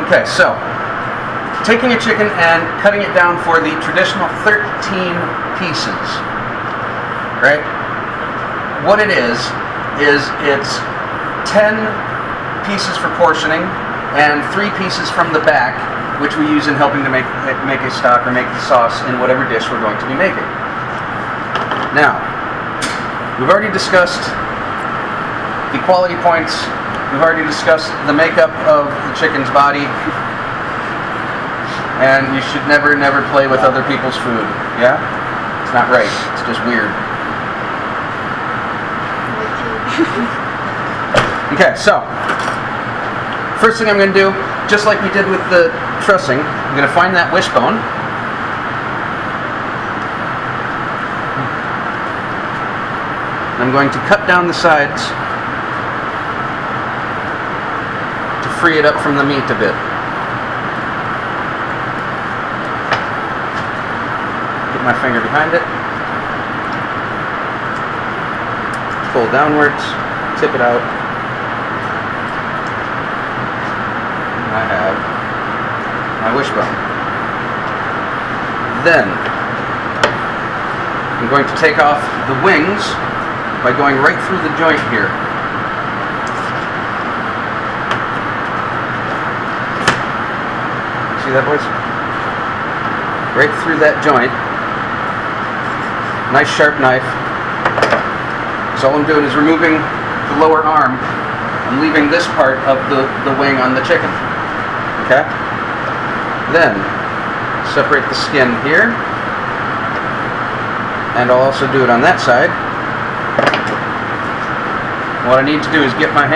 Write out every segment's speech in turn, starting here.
Okay, so taking a chicken and cutting it down for the traditional 13 pieces, right? What it is it's 10 pieces for portioning and 3 pieces from the back, which we use in helping to make a stock or make the sauce in whatever dish we're going to be making. Now, we've already discussed the quality points. We've already discussed the makeup of the chicken's body. And you should never play with other people's food. Yeah? It's not right. It's just weird. Okay, so first thing I'm going to do, just like we did with the trussing, I'm going to find that wishbone. I'm going to cut down the sides to free it up from the meat a bit. Get my finger behind it. Pull downwards, tip it out. And I have my wishbone. Then I'm going to take off the wings by going right through the joint here. See that, boys? Right through that joint. Nice sharp knife. So all I'm doing is removing the lower arm and leaving this part of the wing on the chicken. Okay? Then separate the skin here. And I'll also do it on that side. What I need to do is get my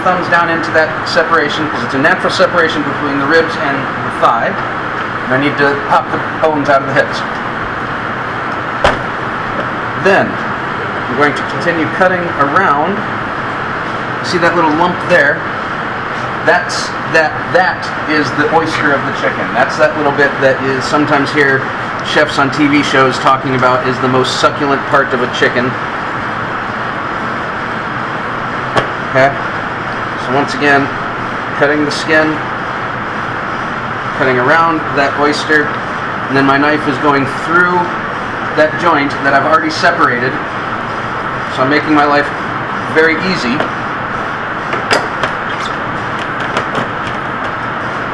thumbs down into that separation, because it's a natural separation between the ribs and the thigh. And I need to pop the bones out of the hips. Then I'm going to continue cutting around. See that little lump there? That is the oyster of the chicken. That's that little bit that is sometimes hear chefs on TV shows talking about is the most succulent part of a chicken. Okay, so once again, cutting the skin, cutting around that oyster, and then my knife is going through that joint that I've already separated. So I'm making my life very easy.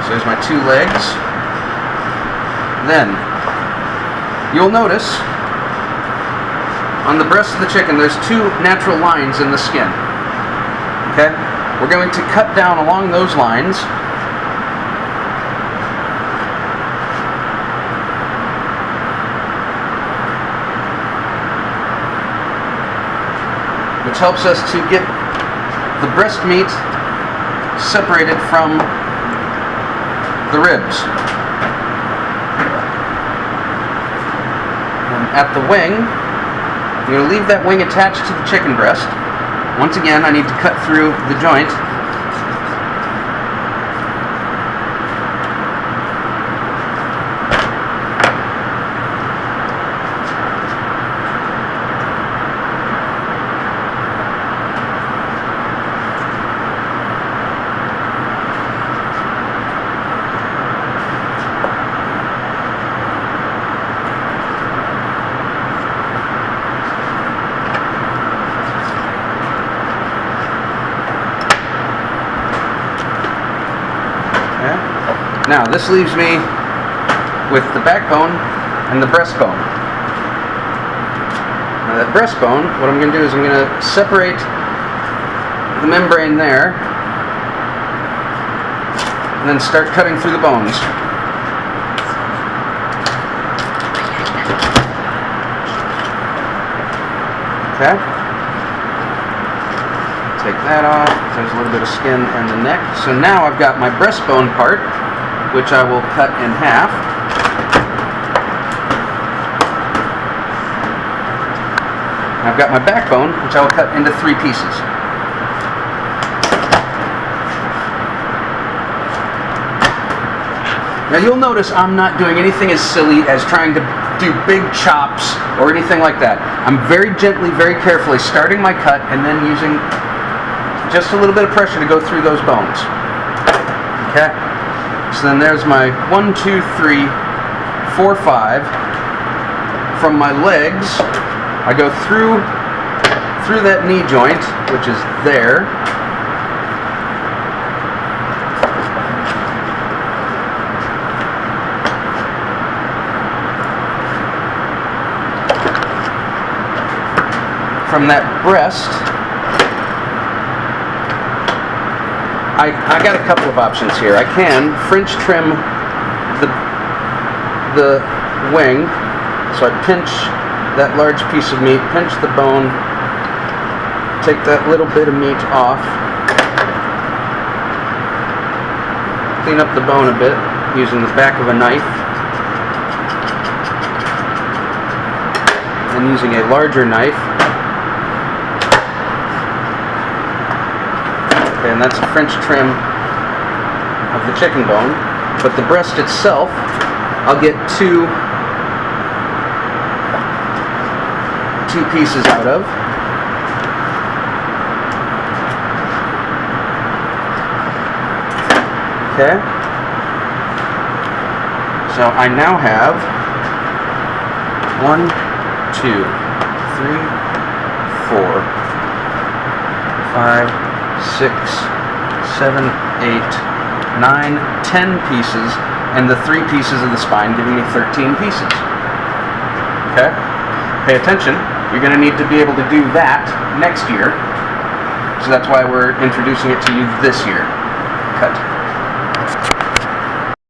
So there's my 2 legs. Then, you'll notice on the breast of the chicken there's 2 natural lines in the skin. Okay? We're going to cut down along those lines. Which helps us to get the breast meat separated from the ribs. And at the wing, I'm going to leave that wing attached to the chicken breast. Once again, I need to cut through the joint. Now, this leaves me with the backbone and the breastbone. Now, that breastbone, what I'm going to do is I'm going to separate the membrane there and then start cutting through the bones. Okay. Take that off. There's a little bit of skin on the neck. So now I've got my breastbone part, which I will cut in half. I've got my backbone, which I will cut into 3 pieces. Now you'll notice I'm not doing anything as silly as trying to do big chops or anything like that. I'm very gently, very carefully starting my cut and then using just a little bit of pressure to go through those bones. Okay? So then there's my 1, 2, 3, 4, 5. From my legs, I go through that knee joint, which is there. From that breast, I got a couple of options here. I can French trim the wing, so I pinch that large piece of meat, pinch the bone, take that little bit of meat off, clean up the bone a bit using the back of a knife, and using a larger knife. Okay, and that's a French trim of the chicken bone. But the breast itself, I'll get two pieces out of. Okay. So I now have 1, 2, 3, 4, 5, 6, 7, 8, 9, 10 pieces, and the 3 pieces of the spine giving me 13 pieces. Okay? Pay attention. You're going to need to be able to do that next year. So that's why we're introducing it to you this year. Cut.